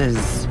is...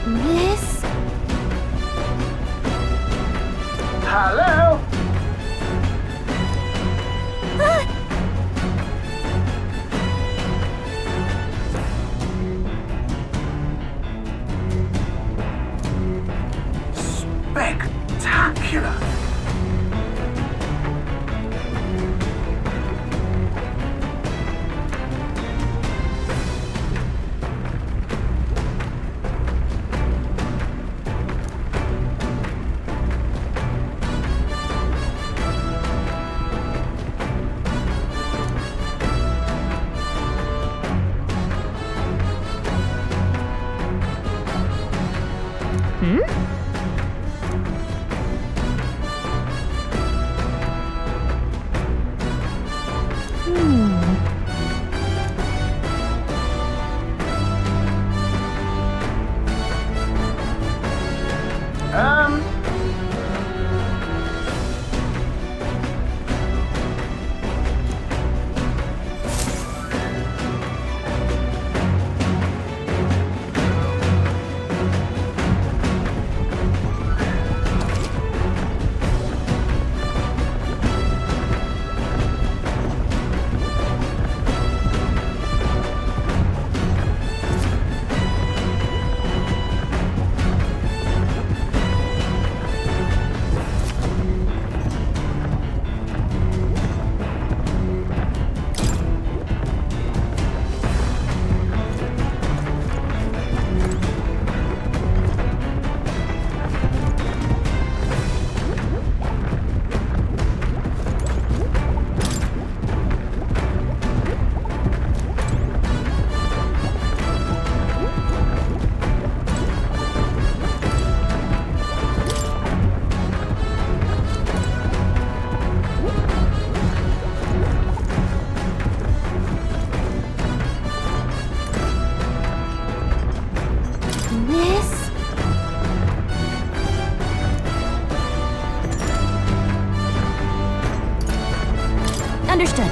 Miss? Hello? Spectacular. Miss? Understood.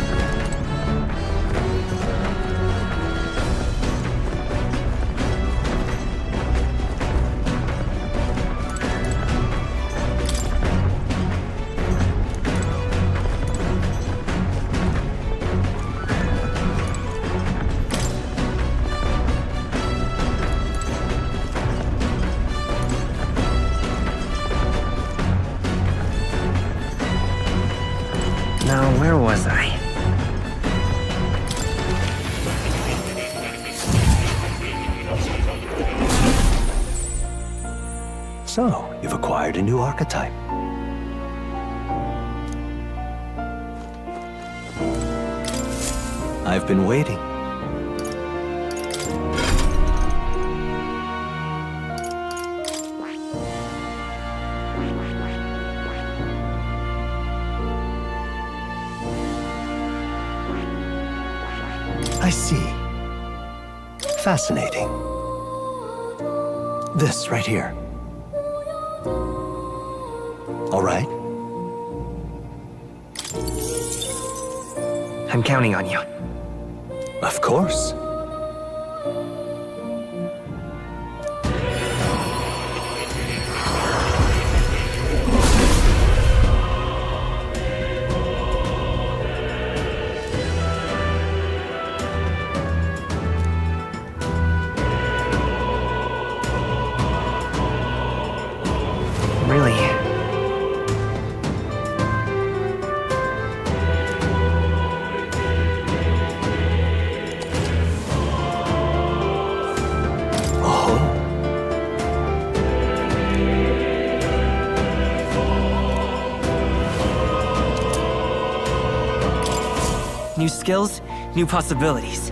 Now, where was I? So, you've acquired a new archetype. I've been waiting. I see. Fascinating. This right here. All right. I'm counting on you. Of course. Really? New skills, new possibilities.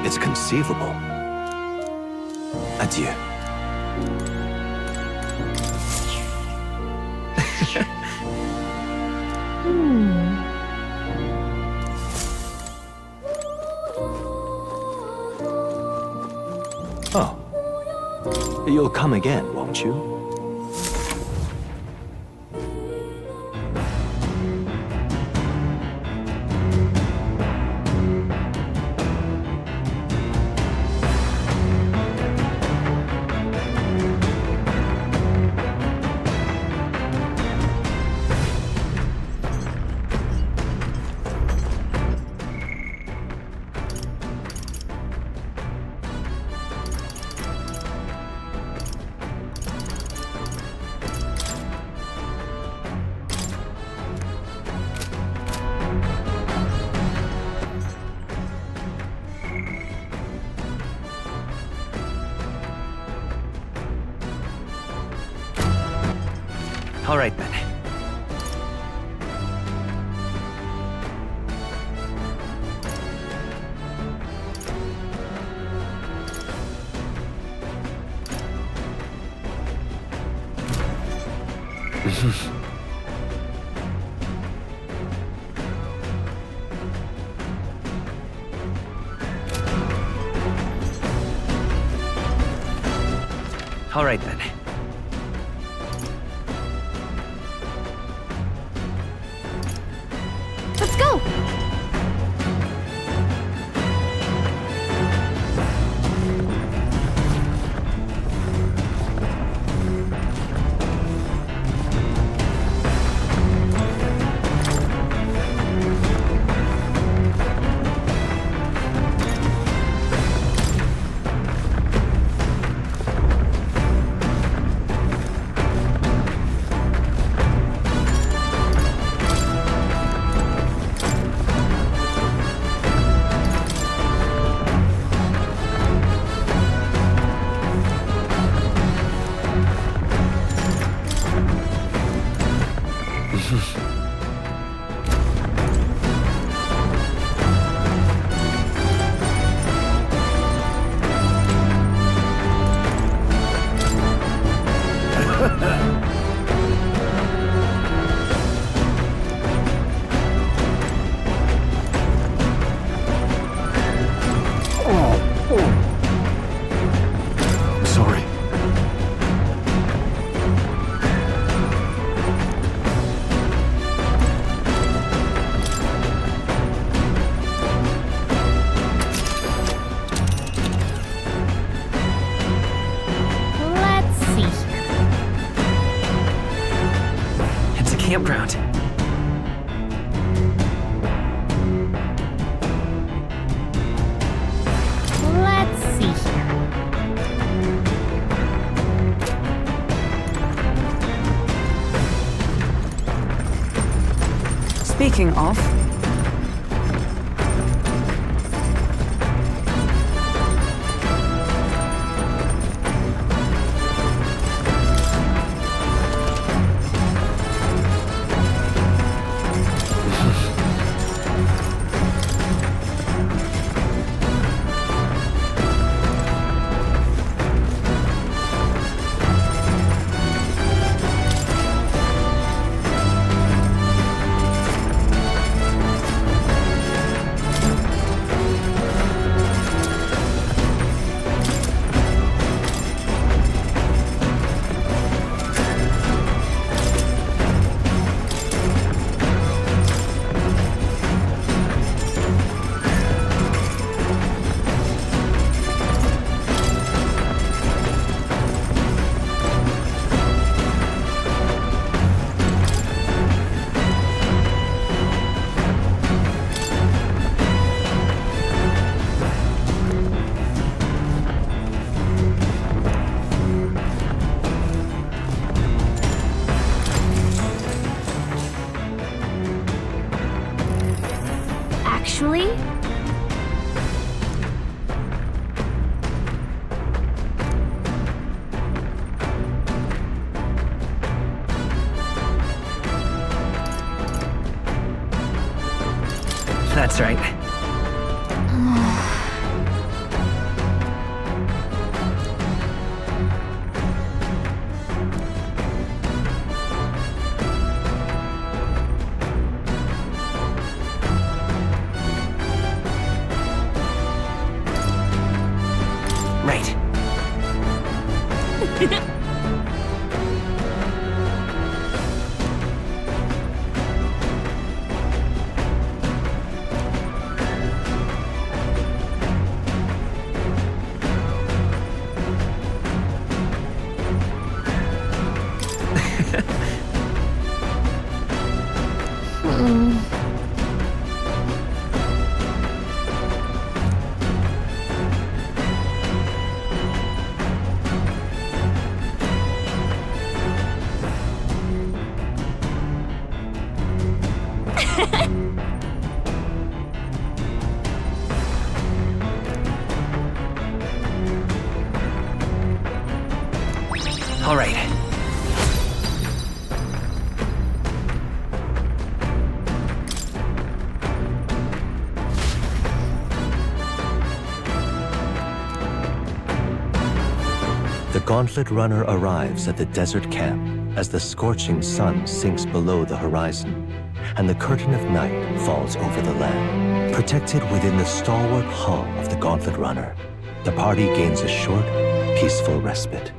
It's conceivable. Adieu. Oh. You'll come again, won't you? All right then. All right then. Let's go! Sorry. Let's see here. It's a campground. Let's see here. Speaking of, That's right. Right. All right. The Gauntlet Runner arrives at the desert camp as the scorching sun sinks below the horizon, and the curtain of night falls over the land. Protected within the stalwart hull of the Gauntlet Runner, the party gains a short, peaceful respite.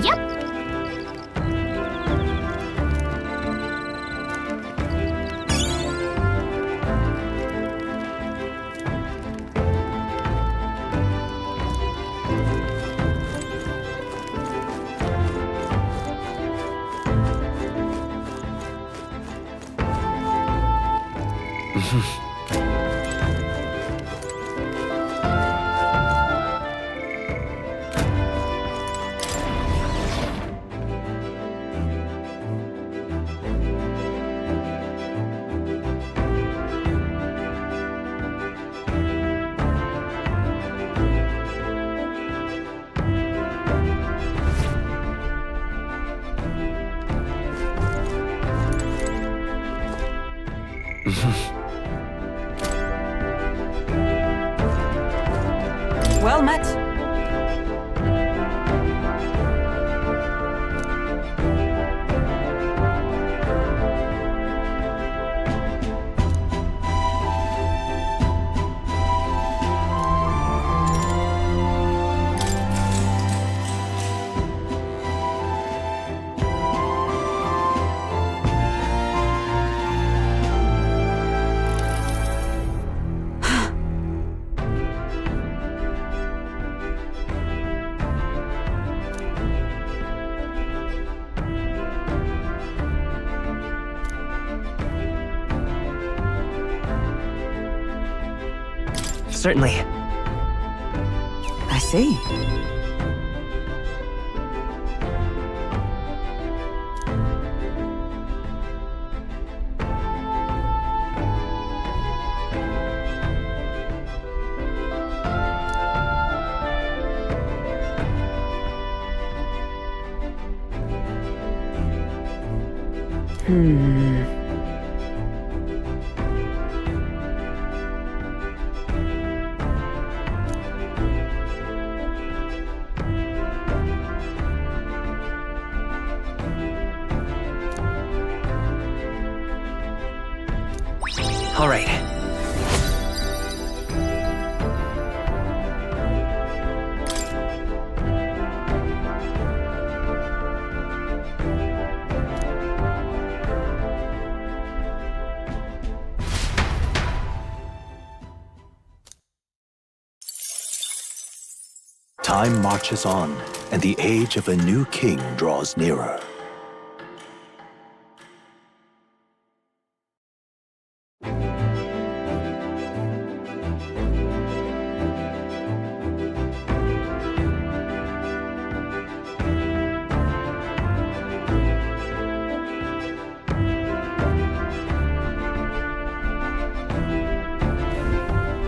Yep. Well met. Certainly. I see. All right. Time marches on, and the age of a new king draws nearer.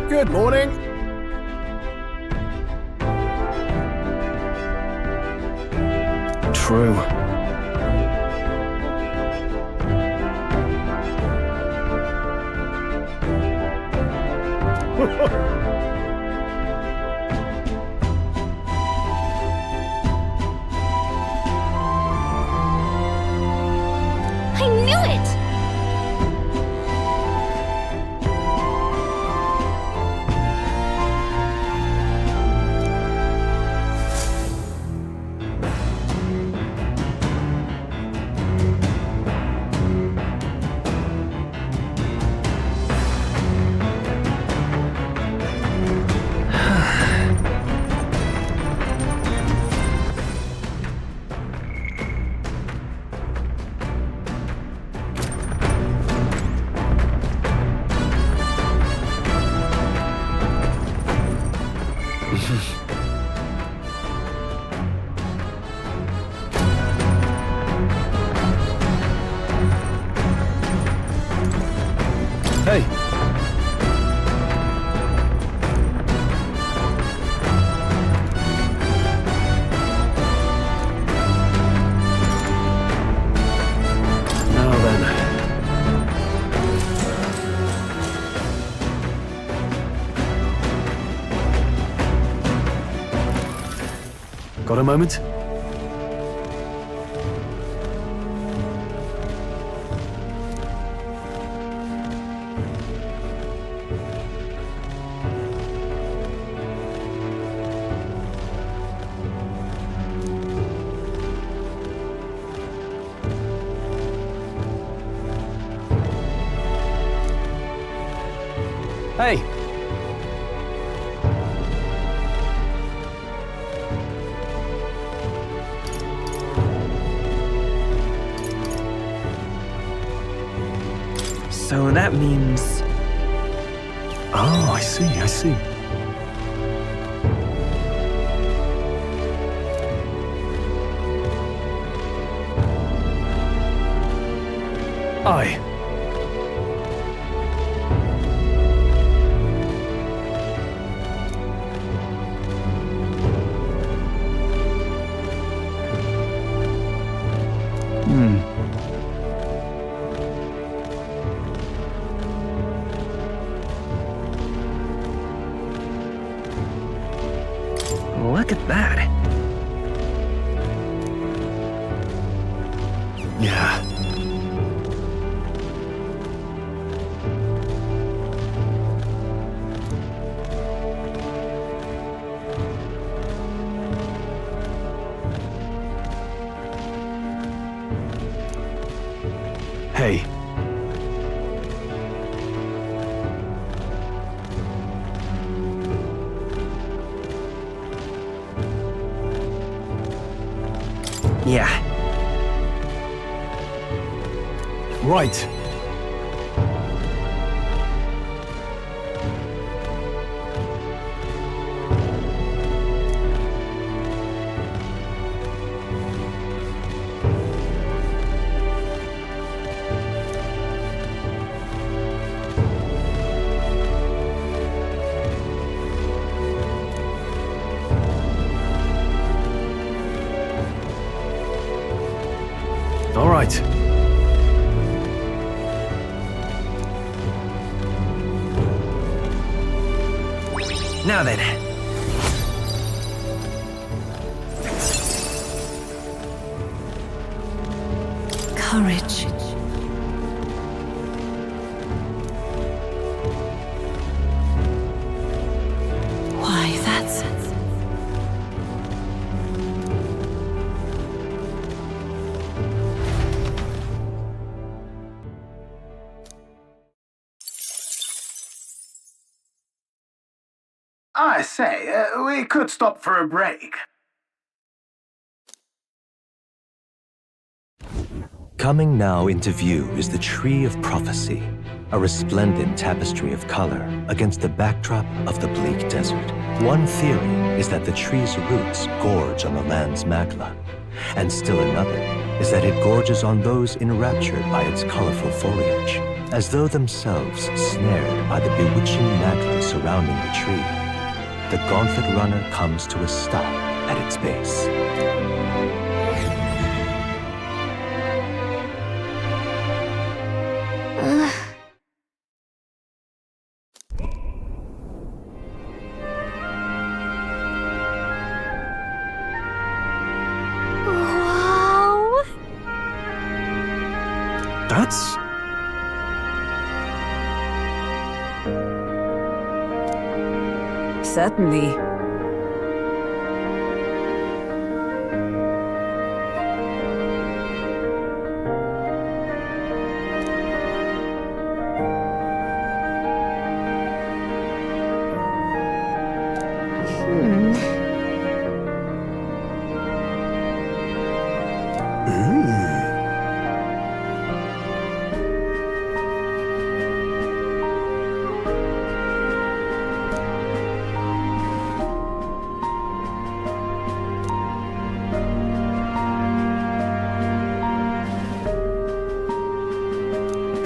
Good morning. True. I knew it! Hey. Now then. Got a moment? Hey! So that means... Oh, I see. Aye. Look at that. Yeah. Hey. Yeah. Right. All right. Now then. Courage. I say, we could stop for a break. Coming now into view is the Tree of Prophecy, a resplendent tapestry of color against the backdrop of the bleak desert. One theory is that the tree's roots gorge on the land's magla, and still another is that it gorges on those enraptured by its colorful foliage, as though themselves snared by the bewitching magla surrounding the tree. The Gauntlet Runner comes to a stop at its base. Wow. That's... Certainly.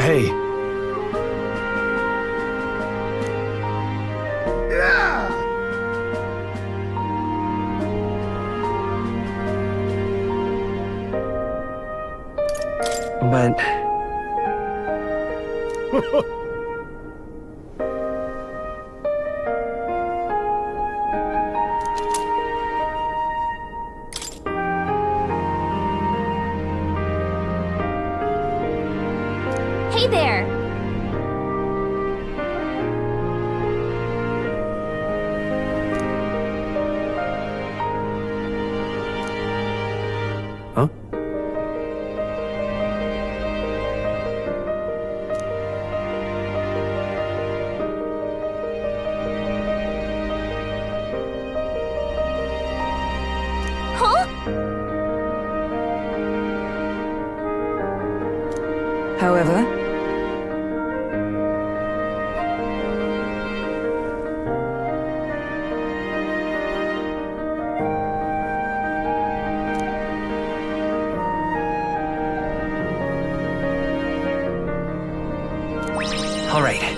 Hey, But Hey there. huh? Huh? However, all right.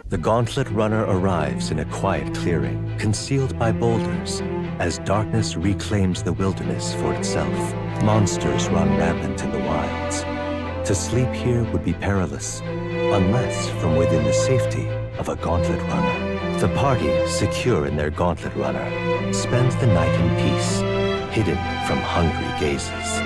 The Gauntlet Runner arrives in a quiet clearing, concealed by boulders, as darkness reclaims the wilderness for itself. Monsters run rampant in the wilds. To sleep here would be perilous, unless from within the safety of a Gauntlet Runner. The party, secure in their Gauntlet Runner, spends the night in peace, hidden from hungry gazes.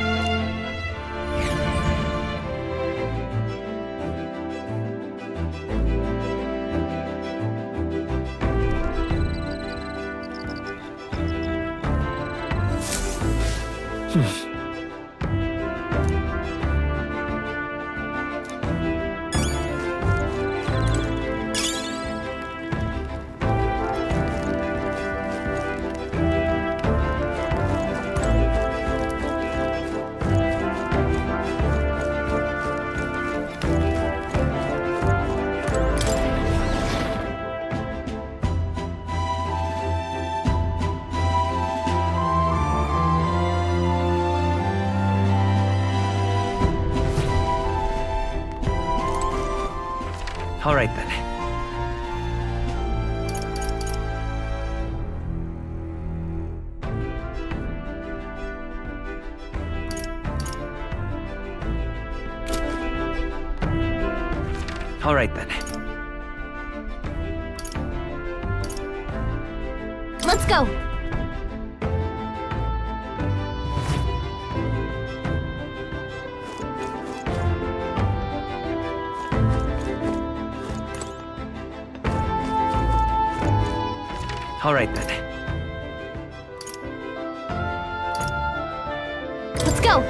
All right then. All right then. Let's go. All right then. Let's go.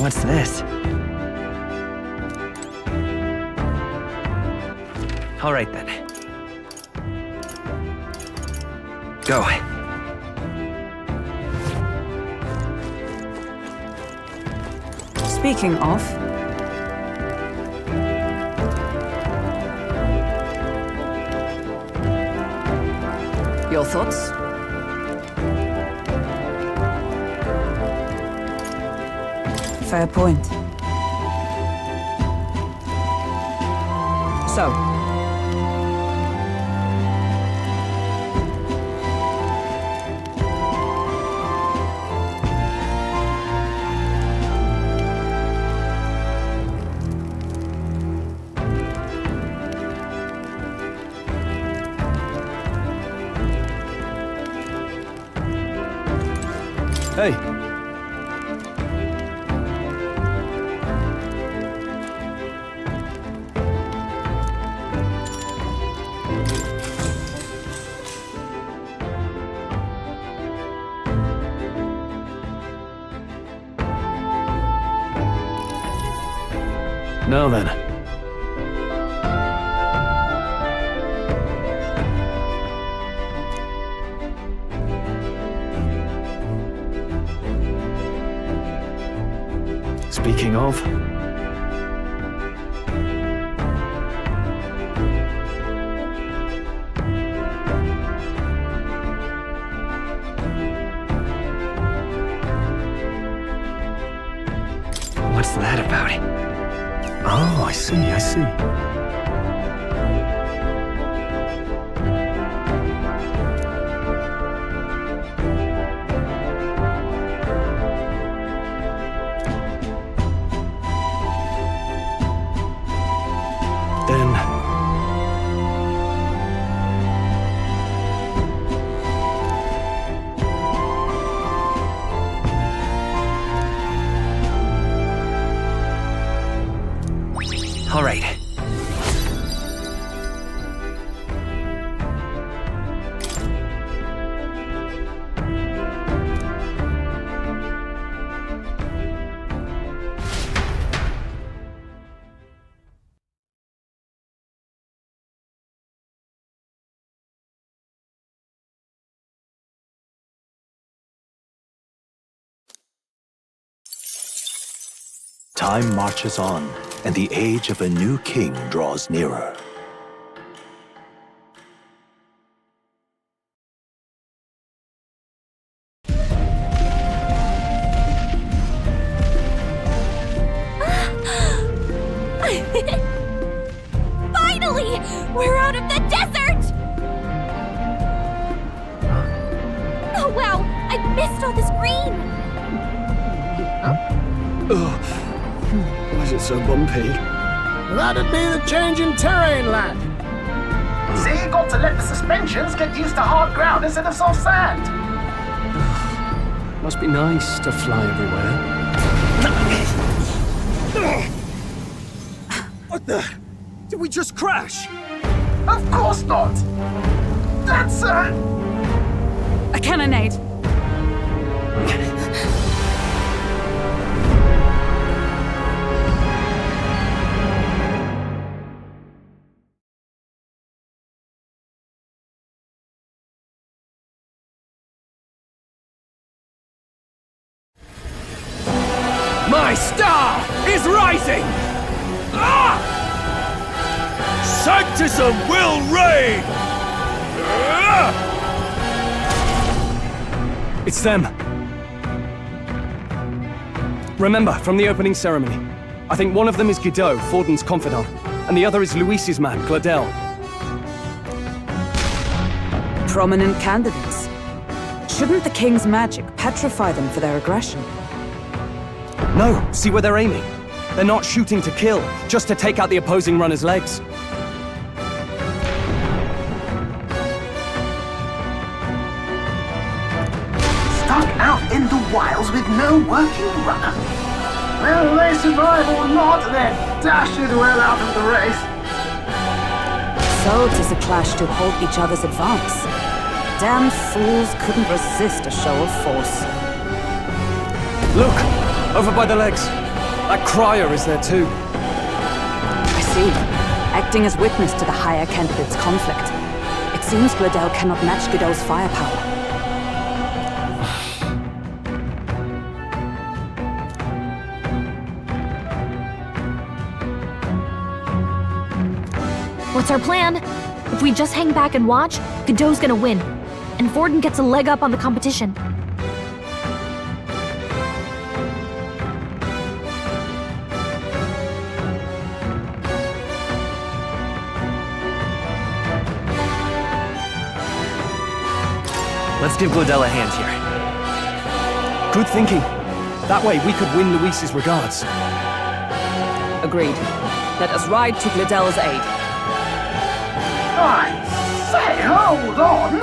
What's this? All right then. Go. Speaking of, your thoughts? Fair point. So, Hey. Now then. Speaking of... What's that about? Oh, I see, I see. Then... All right. Time marches on, and the age of a new king draws nearer. Finally! We're out of the desert! Oh wow, I missed all this green! Why is it so bumpy? That'd be the change in terrain, lad. See, you got to let the suspensions get used to hard ground instead of soft sand. Must be nice to fly everywhere. What the? Did we just crash? Of course not. That's a cannonade. My star is rising! Ah! Sanctism will reign! Ah! It's them. Remember, from the opening ceremony. I think one of them is Guido, Forden's confidant, and the other is Luis's man, Gladel. Prominent candidates. Shouldn't the king's magic petrify them for their aggression? No, see where they're aiming. They're not shooting to kill, just to take out the opposing runner's legs. stuck out in the wilds with no working runner. Will they survive or not, then dash it well out of the race? So 'tis a clash to halt each other's advance. Damn fools couldn't resist a show of force. Look! Over by the legs. That crier is there too. I see. Acting as witness to the higher candidate's conflict. It seems Gladel cannot match Godot's firepower. What's our plan? If we just hang back and watch, Godot's gonna win. And Forden gets a leg up on the competition. Let's give Glodell a hand here. Good thinking. That way we could win Luis's regards. Agreed. Let us ride to Gladel's aid. I say, hold on!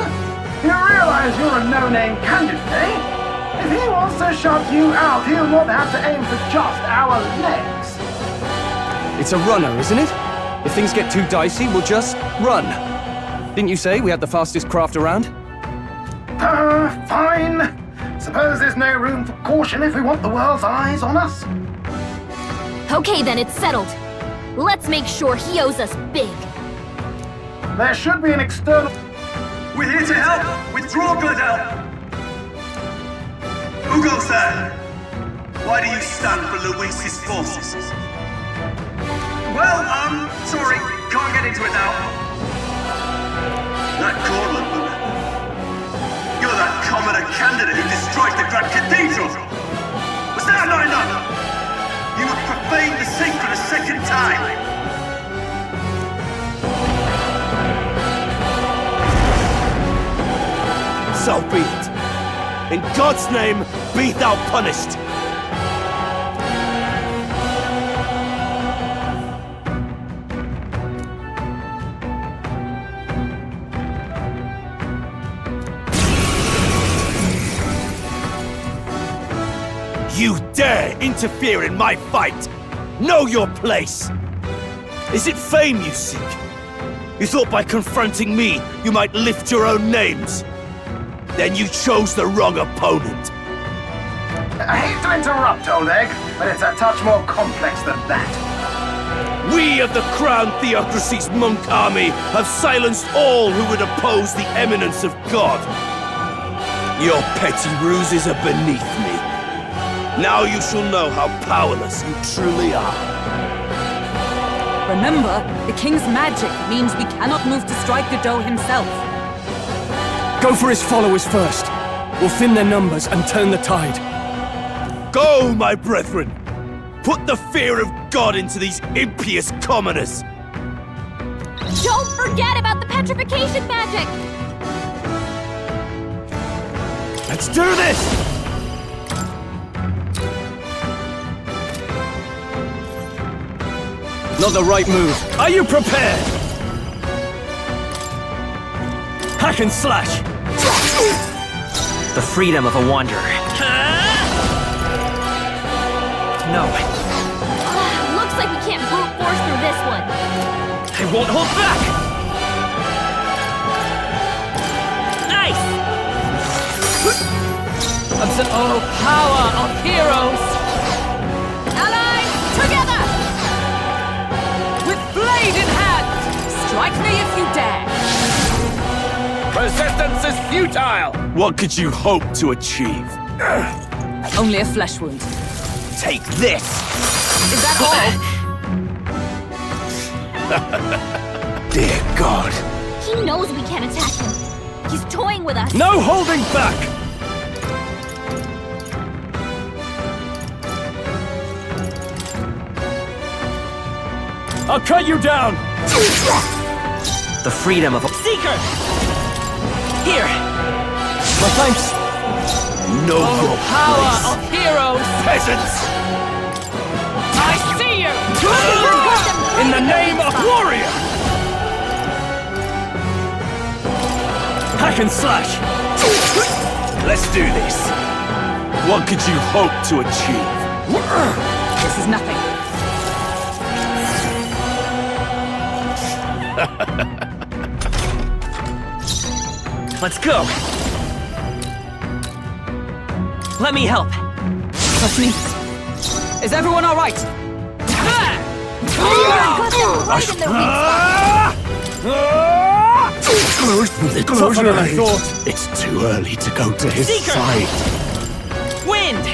You realize you're a no-name candidate, eh? If he wants to shut you out, he'll not have to aim for just our legs. It's a runner, isn't it? If things get too dicey, we'll just run. Didn't you say we had the fastest craft around? Fine. Suppose there's no room for caution if we want the world's eyes on us. Okay then, it's settled. Let's make sure he owes us big. There should be an external... We're here to help! Withdraw, Gladel! Who goes there? Why do you stand for Luis's forces? Well, sorry, can't get into it now. That Cornwall woman. You're that commoner candidate who destroyed the Grand Cathedral! Was that not enough? You have profaned the sacred a second time! So be it. In God's name, be thou punished. You dare interfere in my fight! Know your place! Is it fame you seek? You thought by confronting me, you might lift your own names? Then you chose the wrong opponent. I hate to interrupt, old egg, but it's a touch more complex than that. We of the Crown Theocracy's monk army have silenced all who would oppose the eminence of God. Your petty ruses are beneath me. Now you shall know how powerless you truly are. Remember, the king's magic means we cannot move to strike Godot himself. Go for his followers first. We'll thin their numbers and turn the tide. Go, my brethren! Put the fear of God into these impious commoners! Don't forget about the petrification magic! Let's do this! Not the right move. Are you prepared? Hack and slash! The freedom of a wanderer. No, Looks like we can't brute force through this one. I won't hold back! Nice! Oh, power of heroes! Allies, together! With blade in hand! Strike me if you dare! Resistance is futile! What could you hope to achieve? Only a flesh wound. Take this! Is that all? Dear God. He knows we can't attack him. He's toying with us. No holding back! I'll cut you down! The freedom of a seeker! Here! My thanks! Know your Power place, of heroes! peasants! I see you! In the name of warrior! Hack and slash! Let's do this. What could you hope to achieve? This is nothing. Let's go! Let me help! Trust me. Is everyone all right? Got them right in their weak spot. Tougher than I thought. It's too early to go to his Seeker! side. Wind!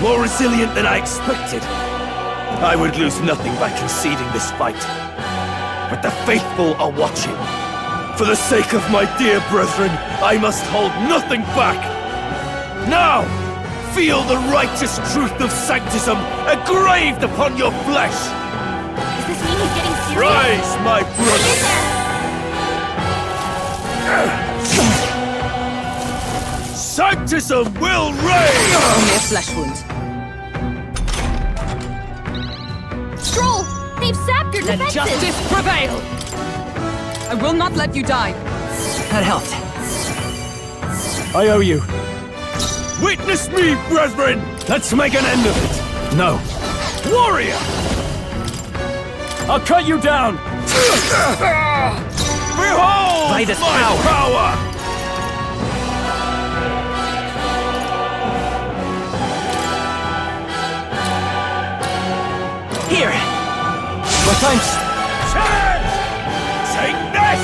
More resilient than I expected. I would lose nothing by conceding this fight. But the faithful are watching. For the sake of my dear brethren, I must hold nothing back. Now, feel the righteous truth of sanctism engraved upon your flesh. Does this mean he's getting serious? Rise, my brother. Sanctism will reign! Only a flesh wound. Stroll! They've sapped your Let defenses! justice prevail! I will not let you die. That helped. I owe you. Witness me, brethren! Let's make an end of it. No. Warrior! I'll cut you down. Behold By this my power! Here! My thanks. Chance! Take this!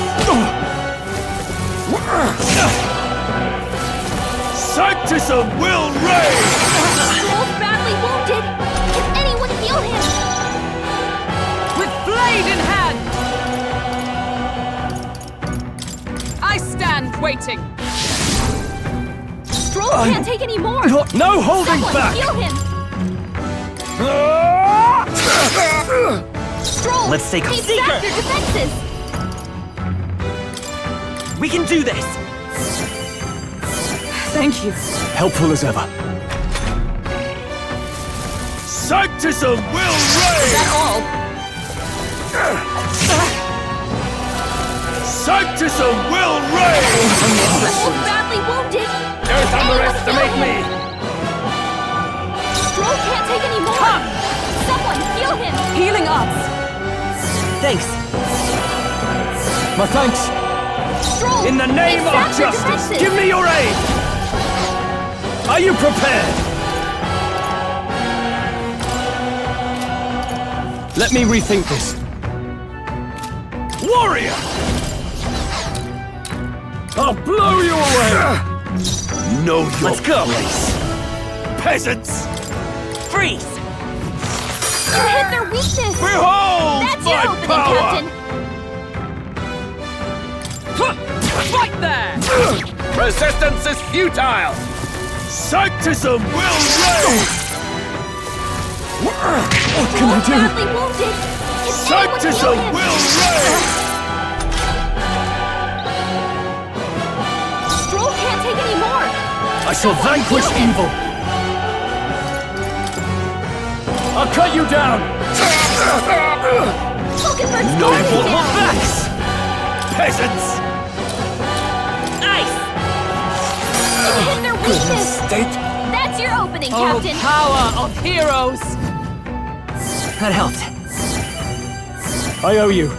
Sanctism will reign! Stroll's badly wounded! Can anyone heal him? With blade in hand! I stand waiting. Stroll can't take any more! No holding Someone back. heal him! Stroll! Let's take a They've Seeker! sapped your defenses! We can do this! Thank you. Helpful as ever. Sanctism will Is reign! that all? Sanctism will reign! Only a flesh Stroll's wound. badly wounded! Don't underestimate me. Stroll can't take any more! Come! Someone heal him! Healing arts. Thanks. My thanks. Stroll! In the name they've of sapped your justice, defenses! give me your aid. Are you prepared? Let me rethink this. Warrior! I'll blow you away. Know your Let's go. place. Peasants! Freeze! You hit their weakness! Behold That's my your opening, power! Captain! Right there! Resistance is futile. Sanctism will reign! What can I do? Badly wounded! Can anyone Sanctism heal him? will reign! Stroll can't take any more! I shall vanquish heal him. evil. I'll cut you down. Falkenberg's No guard is more down! backs! Peasants! Ice! You hit their weakness! State. That's your opening, Oh, Captain! power of heroes! That helped. I owe you.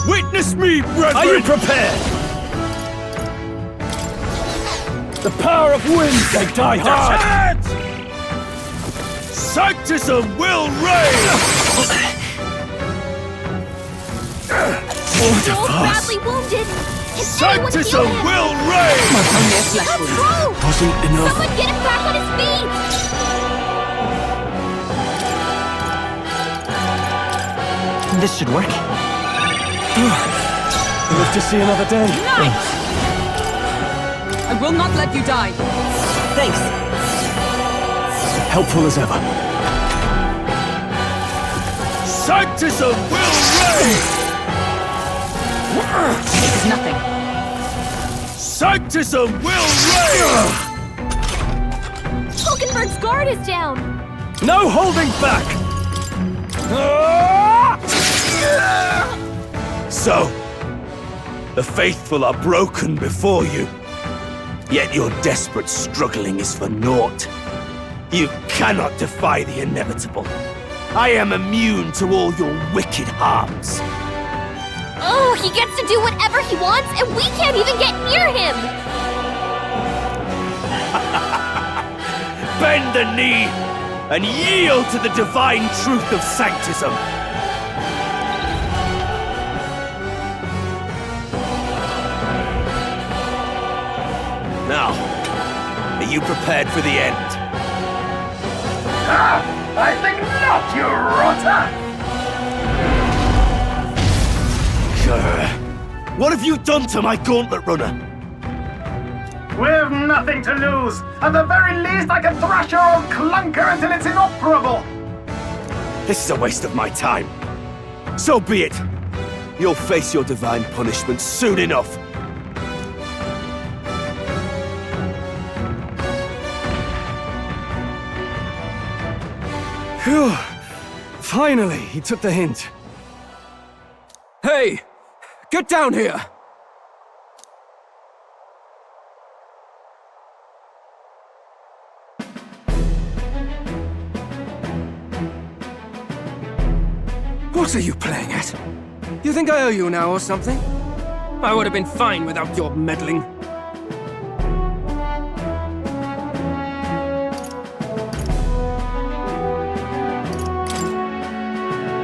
Witness me, brethren! Are you prepared? The power of wind, they die hard. Chance! Sanctism will reign! Stroll's badly wounded! Can anyone Sanctism heal him? will reign! Only a flesh That's wound. Stroll! Wasn't enough. Someone get him back on his feet! This should work. Live to see another day. Nice! I will not let you die. Thanks. Helpful as ever. Sanctism will reign! This is nothing. Sanctism will reign! Falkenberg's guard is down! No holding back. So, the faithful are broken before you. Yet your desperate struggling is for naught. You cannot defy the inevitable. I am immune to all your wicked harms. Oh, he gets to do whatever he wants, and we can't even get near him! bend the knee and yield to the divine truth of sanctism. Now, are you prepared for the end? Ah, I think not, you rotter! What have you done to my gauntlet runner? We've nothing to lose. At the very least, I can thrash your old clunker until it's inoperable. This is a waste of my time. So be it. You'll face your divine punishment soon enough. Phew. Finally, he took the hint. Hey! Get down here! What are you playing at? You think I owe you now or something? I would have been fine without your meddling.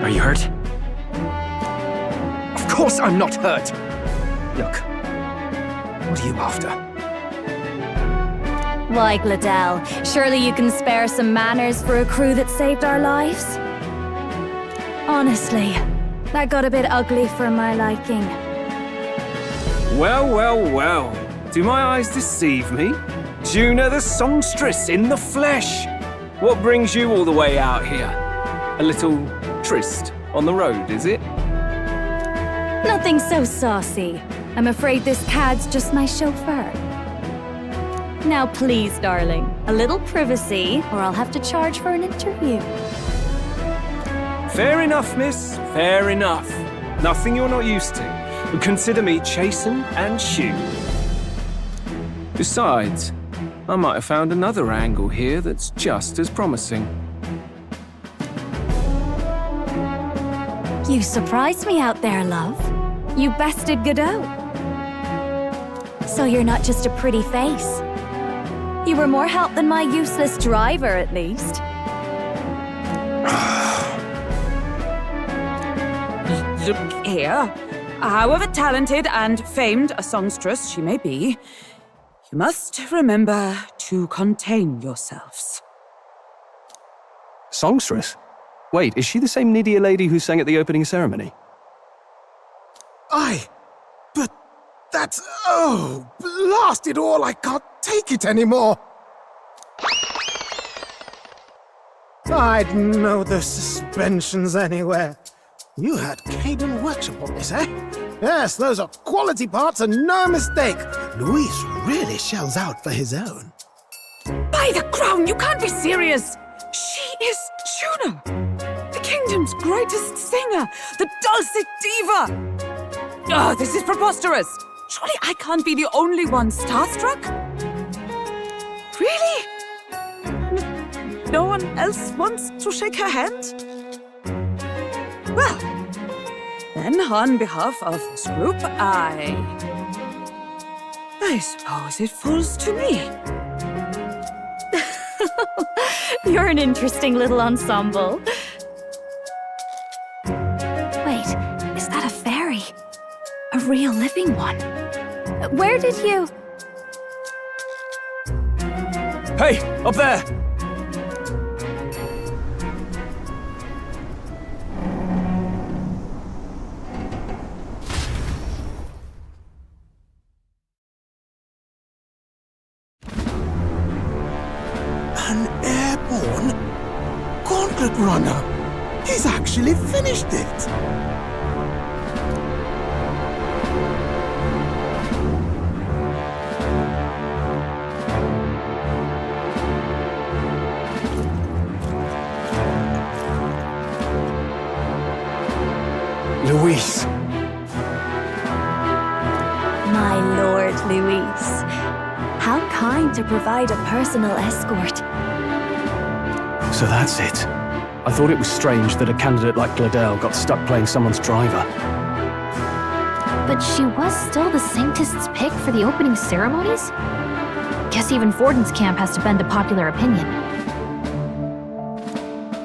Are you hurt? Of course I'm not hurt! Look, what are you after? Why, Gladell, surely you can spare some manners for a crew that saved our lives? Honestly, that got a bit ugly for my liking. Well, well, well. Do my eyes deceive me? Juna the songstress in the flesh! What brings you all the way out here? A little tryst on the road, is it? Nothing so saucy. I'm afraid this cad's just my chauffeur. Now please, darling, a little privacy, or I'll have to charge for an interview. Fair enough, miss. Fair enough. Nothing you're not used to. But consider me chastened and shoed. Besides, I might have found another angle here that's just as promising. You surprised me out there, love. You bested Godot. So you're not just a pretty face. You were more help than my useless driver, at least. Look here. However talented and famed a songstress she may be, you must remember to contain yourselves. Songstress? Wait, is she the same Nydia lady who sang at the opening ceremony? Aye, but that's... oh, blast it all, I can't take it anymore. I'd know the suspensions anywhere. You had Caden Workshop on this, eh? Yes, those are quality parts and no mistake. Luis really shells out for his own. By the crown, you can't be serious! She is Juna, the kingdom's greatest singer, the dulcet diva! Oh, this is preposterous! Surely I can't be the only one starstruck? Really? No one else wants to shake her hand? Well, then on behalf of this group, I suppose it falls to me. You're an interesting little ensemble. Wait, is that a fairy? A real living one? Where did you... Hey, up there! An airborne gauntlet runner. He's actually finished it. Luis. My lord, Luis. How kind to provide a personal escort. So that's it. I thought it was strange that a candidate like Gladell got stuck playing someone's driver. But she was still the Sanctist's pick for the opening ceremonies? Guess even Forden's camp has to bend to popular opinion.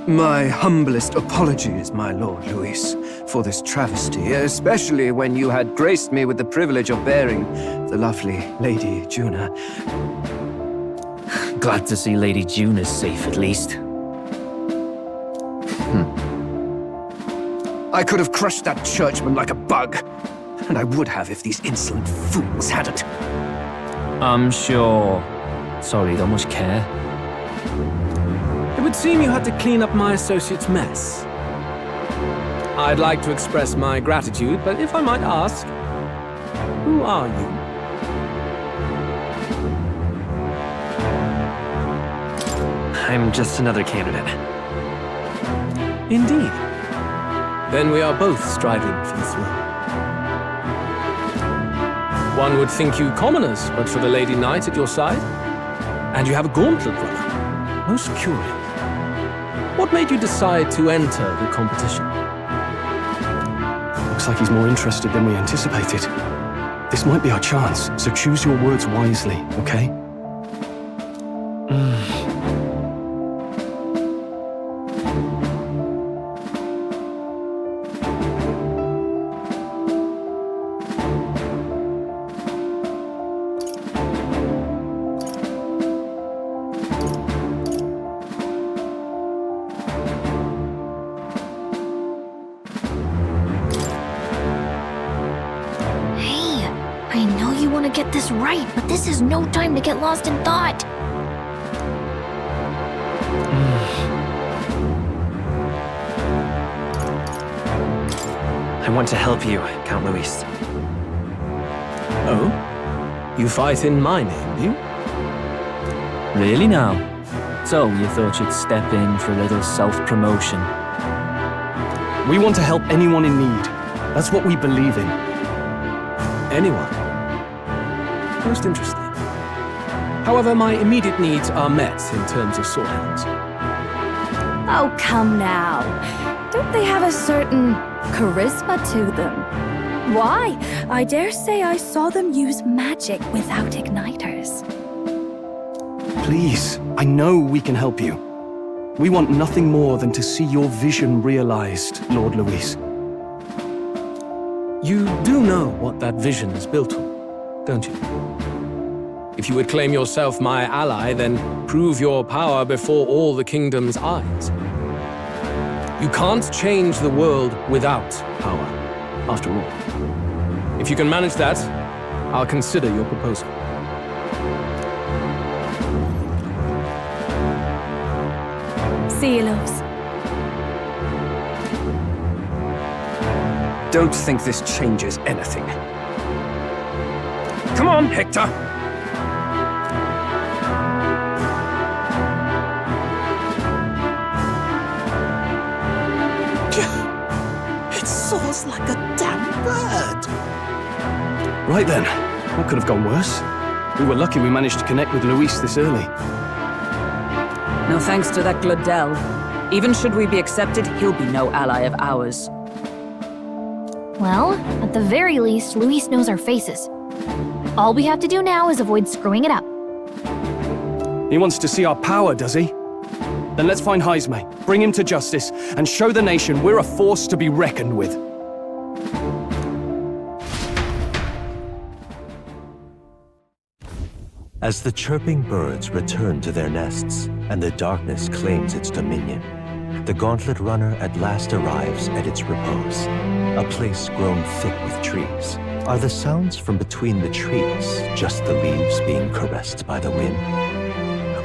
My humblest apologies, my Lord Luis, for this travesty, especially when you had graced me with the privilege of bearing the lovely Lady Juna. Glad to see Lady June is safe, at least. I could have crushed that churchman like a bug, and I would have if these insolent fools hadn't. I'm sure. Sorry, don't much care. It would seem you had to clean up my associate's mess. I'd like to express my gratitude, but if I might ask, who are you? I'm just another candidate. Indeed. Then we are both striving for the throne. One would think you commoners, but for the Lady Knight at your side. And you have a gauntlet runner. Most curious. What made you decide to enter the competition? Looks like he's more interested than we anticipated. This might be our chance, so choose your words wisely, okay? I know you want to get this right, but this is no time to get lost in thought. I want to help you, Count Luis. Oh? You fight in my name, do you? Really now? So you thought you'd step in for a little self-promotion? We want to help anyone in need. That's what we believe in. Anyone? Most interesting. However, my immediate needs are met in terms of swordhands. Oh, come now. Don't they have a certain charisma to them? Why? I dare say I saw them use magic without igniters. Please, I know we can help you. We want nothing more than to see your vision realized, Lord Luis. You do know what that vision is built on, don't you? If you would claim yourself my ally, then prove your power before all the kingdom's eyes. You can't change the world without power, after all. If you can manage that, I'll consider your proposal. See you, loves. Don't think this changes anything. Come on, Hector! It soars like a damn bird. Right then, what could have gone worse? We were lucky we managed to connect with Luis this early. No thanks to that Glodell. Even should we be accepted, he'll be no ally of ours. Well, at the very least, Luis knows our faces. All we have to do now is avoid screwing it up. He wants to see our power, does he? Then let's find Heisme, bring him to justice, and show the nation we're a force to be reckoned with. As the chirping birds return to their nests and the darkness claims its dominion, the gauntlet runner at last arrives at its repose, a place grown thick with trees. Are the sounds from between the trees just the leaves being caressed by the wind?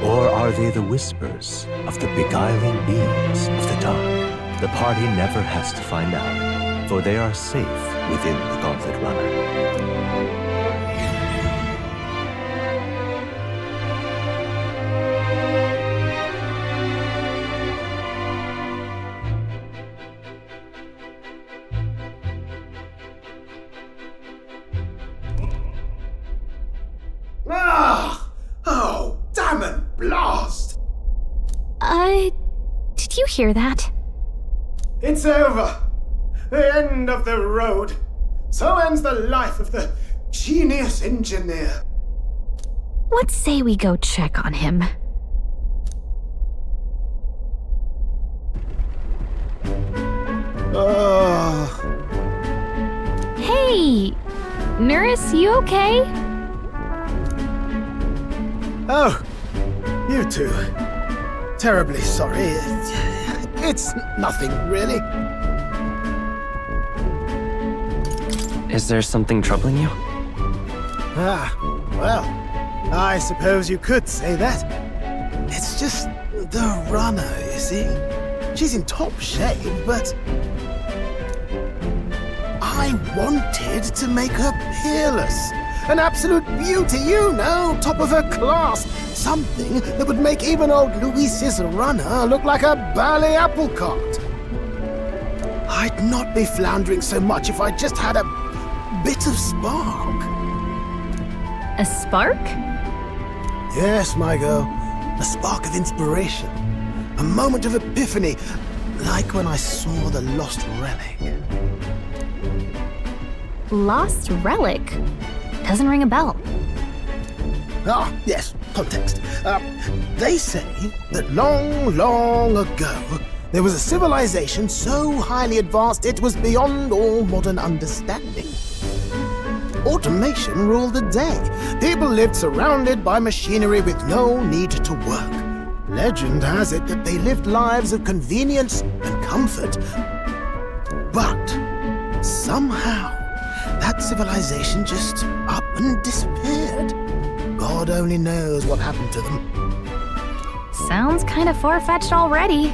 Or are they the whispers of the beguiling beams of the dark? The party never has to find out, for they are safe within the gauntlet runner. Oh, damn and blast! Did you hear that? It's over. The end of the road. So ends the life of the genius engineer. Let's say we go check on him. Nurse, you okay? Oh, you two. Terribly sorry. It's nothing, really. Is there something troubling you? Ah, well, I suppose you could say that. It's just the runner, you see. She's in top shape, but I wanted to make her peerless. An absolute beauty, you know, top of her class. Something that would make even old Luis's runner look like a ballet apple cart. I'd not be floundering so much if I just had a bit of spark. A spark? Yes, my girl. A spark of inspiration. A moment of epiphany, like when I saw the lost relic. Lost relic? Doesn't ring a bell. Ah, yes, context. They say that long, long ago, there was a civilization so highly advanced it was beyond all modern understanding. Automation ruled the day. People lived surrounded by machinery with no need to work. Legend has it that they lived lives of convenience and comfort. But somehow, that civilization just up and disappeared. God only knows what happened to them. Sounds kind of far-fetched already.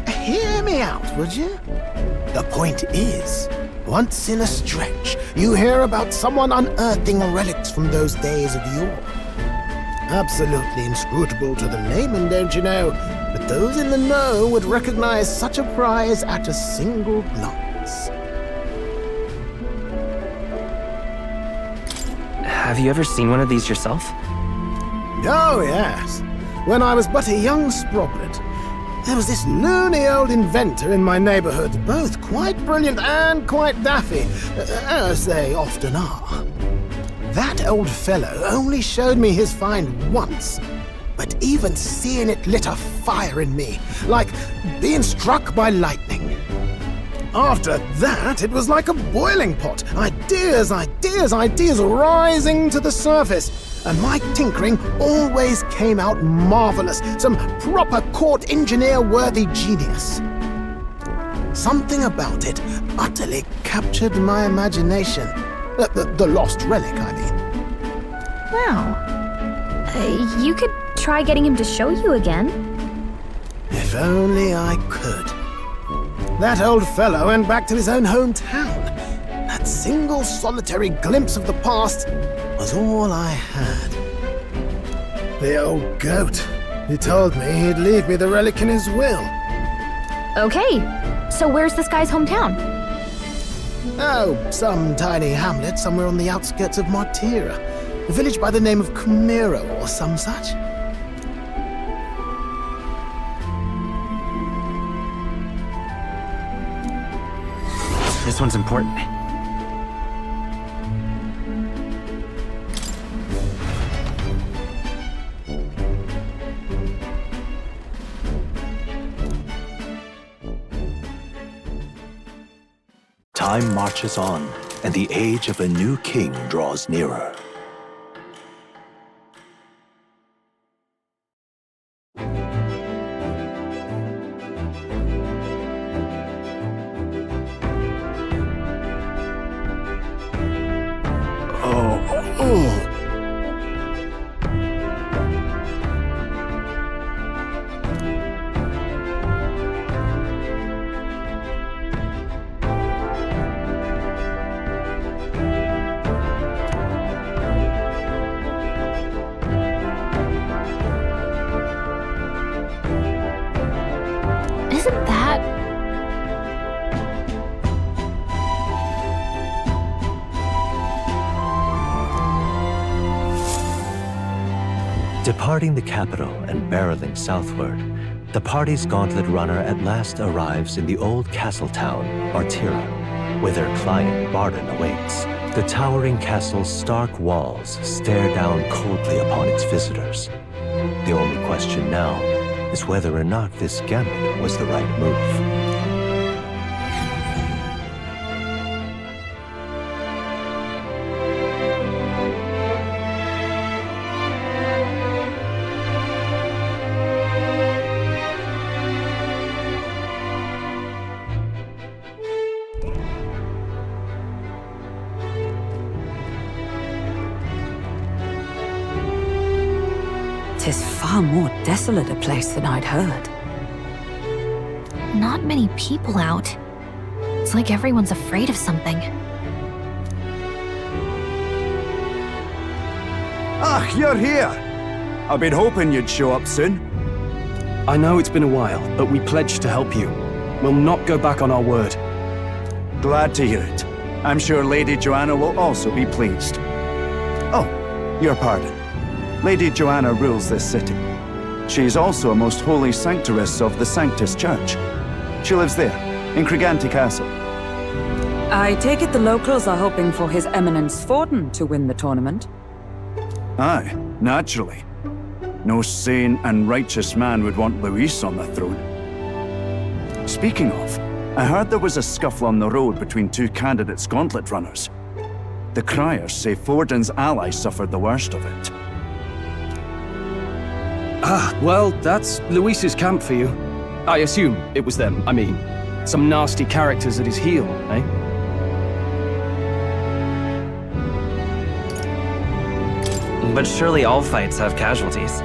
Hear me out, would you? The point is, once in a stretch, you hear about someone unearthing relics from those days of yore. Absolutely inscrutable to the layman, don't you know? But those in the know would recognize such a prize at a single glance. Have you ever seen one of these yourself? Oh, yes. When I was but a young sproblet, there was this loony old inventor in my neighborhood, both quite brilliant and quite daffy, as they often are. That old fellow only showed me his find once, but even seeing it lit a fire in me, like being struck by lightning. After that, it was like a boiling pot. Ideas, ideas, ideas rising to the surface. And my tinkering always came out marvelous. Some proper court engineer-worthy genius. Something about it utterly captured my imagination. The lost relic, I mean. Wow. You could try getting him to show you again. If only I could. That old fellow went back to his own hometown. That single solitary glimpse of the past was all I had. The old goat. He told me he'd leave me the relic in his will. Okay, so where's this guy's hometown? Oh, some tiny hamlet somewhere on the outskirts of Martira. A village by the name of Kumiro or some such. This one's important. Time marches on, and the age of a new king draws nearer. Isn't that... Departing the capital and barreling southward, the party's gauntlet runner at last arrives in the old castle town, Martira, where their client Barden awaits. The towering castle's stark walls stare down coldly upon its visitors. The only question now is whether or not this gambit was the right move. 'Tis far more desolate a place than I'd heard. Not many people out. It's like everyone's afraid of something. Ah, you're here! I've been hoping you'd show up soon. I know it's been a while, but we pledged to help you. We'll not go back on our word. Glad to hear it. I'm sure Lady Joanna will also be pleased. Oh, your pardon. Lady Joanna rules this city. She's also a most holy sanctoress of the Sanctus Church. She lives there, in Criganti Castle. I take it the locals are hoping for His Eminence Forden to win the tournament? Aye, naturally. No sane and righteous man would want Luis on the throne. Speaking of, I heard there was a scuffle on the road between two candidates gauntlet runners. The criers say Forden's ally suffered the worst of it. Ah, well, that's Luis's camp for you. I assume it was them, I mean. Some nasty characters at his heel, eh? But surely all fights have casualties.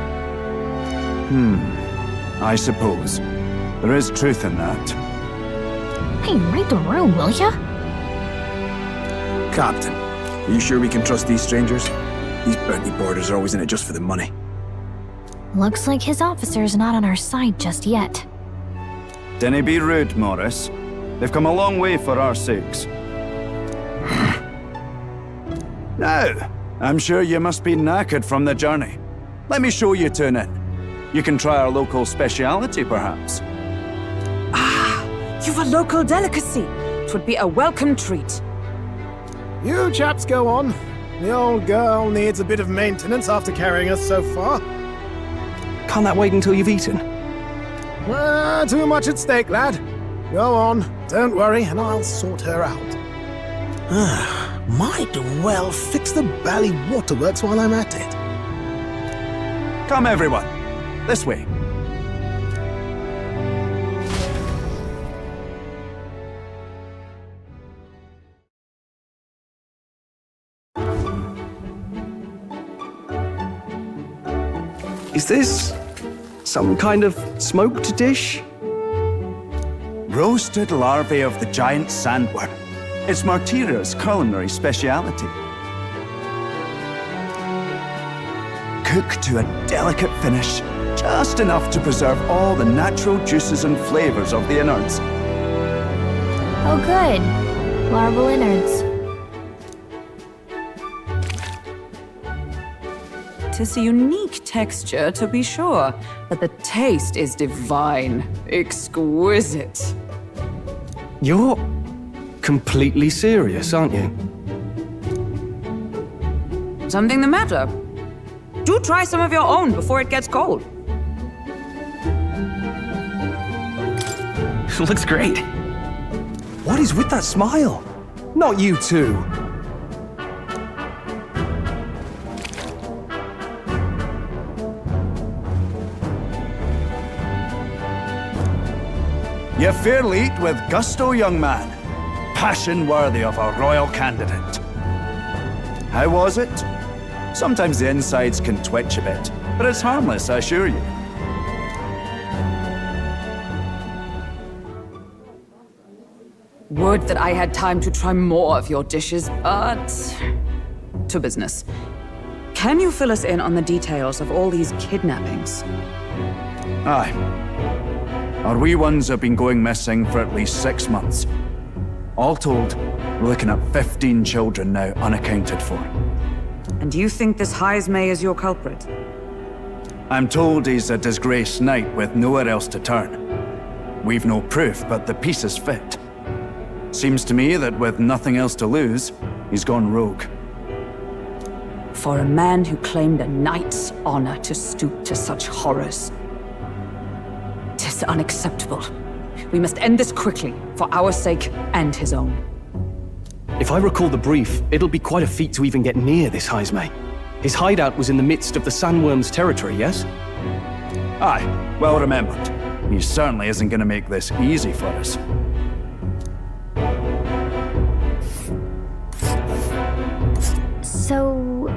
I suppose. There is truth in that. Hey, read the room, will ya? Captain, are you sure we can trust these strangers? These bounty boarders are always in it just for the money. Looks like his officer's not on our side just yet. Dinna be rude, Morris. They've come a long way for our sakes. Now, I'm sure you must be knackered from the journey. Let me show you to an inn. You can try our local speciality, perhaps. Ah, you've a local delicacy. It would be a welcome treat. You chaps go on. The old girl needs a bit of maintenance after carrying us so far. Can't that wait until you've eaten? Too much at stake, lad. Go on, don't worry, and I'll sort her out. Might well fix the bally waterworks while I'm at it. Come, everyone. This way. Is this some kind of smoked dish? Roasted larvae of the giant sandworm. It's Martira's culinary speciality. Cooked to a delicate finish, just enough to preserve all the natural juices and flavors of the innards. Oh good. Larval innards. Tis a unique texture, to be sure, but the taste is divine. Exquisite. You're completely serious, aren't you? Something the matter? Do try some of your own before it gets cold. Looks great. What is with that smile? Not you two. You fairly eat with gusto, young man. Passion worthy of a royal candidate. How was it? Sometimes the insides can twitch a bit, but it's harmless, I assure you. Would that I had time to try more of your dishes, but... to business. Can you fill us in on the details of all these kidnappings? Aye. Our wee ones have been going missing for at least 6 months. All told, we're looking at 15 children now unaccounted for. And you think this Heismay is your culprit? I'm told he's a disgraced knight with nowhere else to turn. We've no proof, but the pieces fit. Seems to me that with nothing else to lose, he's gone rogue. For a man who claimed a knight's honor to stoop to such horrors. 'Tis unacceptable. We must end this quickly, for our sake and his own. If I recall the brief, it'll be quite a feat to even get near this Heismay. His hideout was in the midst of the Sandworm's territory, yes? Aye, well remembered. He certainly isn't going to make this easy for us. So...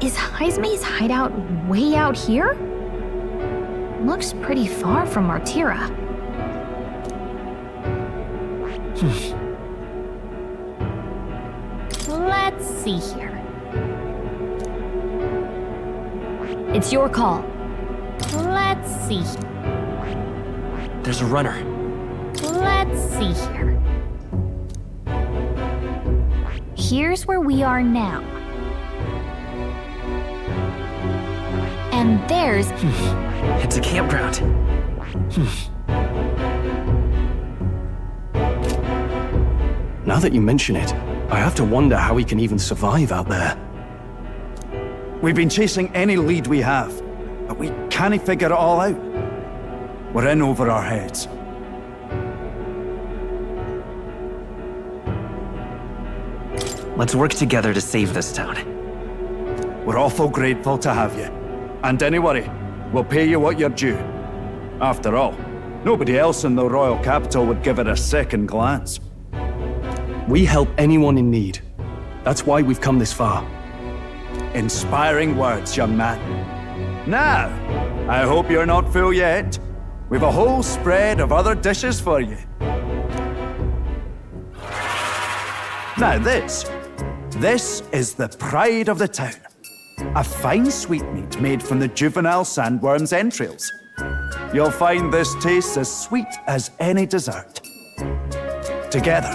Is Heisme's hideout way out here? Looks pretty far from Martira. Let's see here. It's your call. Let's see. There's a runner. Let's see here. Here's where we are now. And there's... It's a campground. Now that you mention it, I have to wonder how we can even survive out there. We've been chasing any lead we have, but we can't figure it all out. We're in over our heads. Let's work together to save this town. We're awful grateful to have you. And don't worry, we'll pay you what you're due. After all, nobody else in the royal capital would give it a second glance. We help anyone in need. That's why we've come this far. Inspiring words, young man. Now, I hope you're not full yet. We've a whole spread of other dishes for you. Now this is the pride of the town. A fine sweetmeat made from the juvenile sandworm's entrails. You'll find this tastes as sweet as any dessert. Together,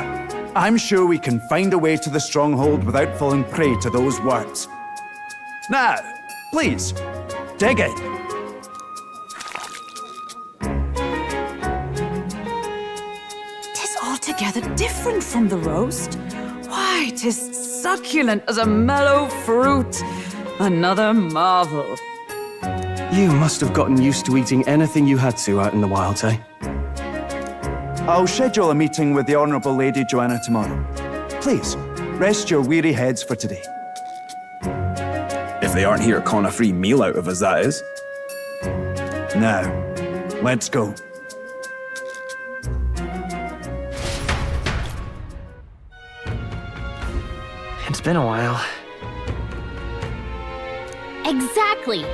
I'm sure we can find a way to the stronghold without falling prey to those worms. Now, please, dig in. Tis altogether different from the roast. Why, 'tis succulent as a mellow fruit. Another marvel. You must have gotten used to eating anything you had to out in the wilds, eh? I'll schedule a meeting with the Honourable Lady Joanna tomorrow. Please, rest your weary heads for today. If they aren't here to con a free meal out of us, that is. Now, let's go. It's been a while. Exactly!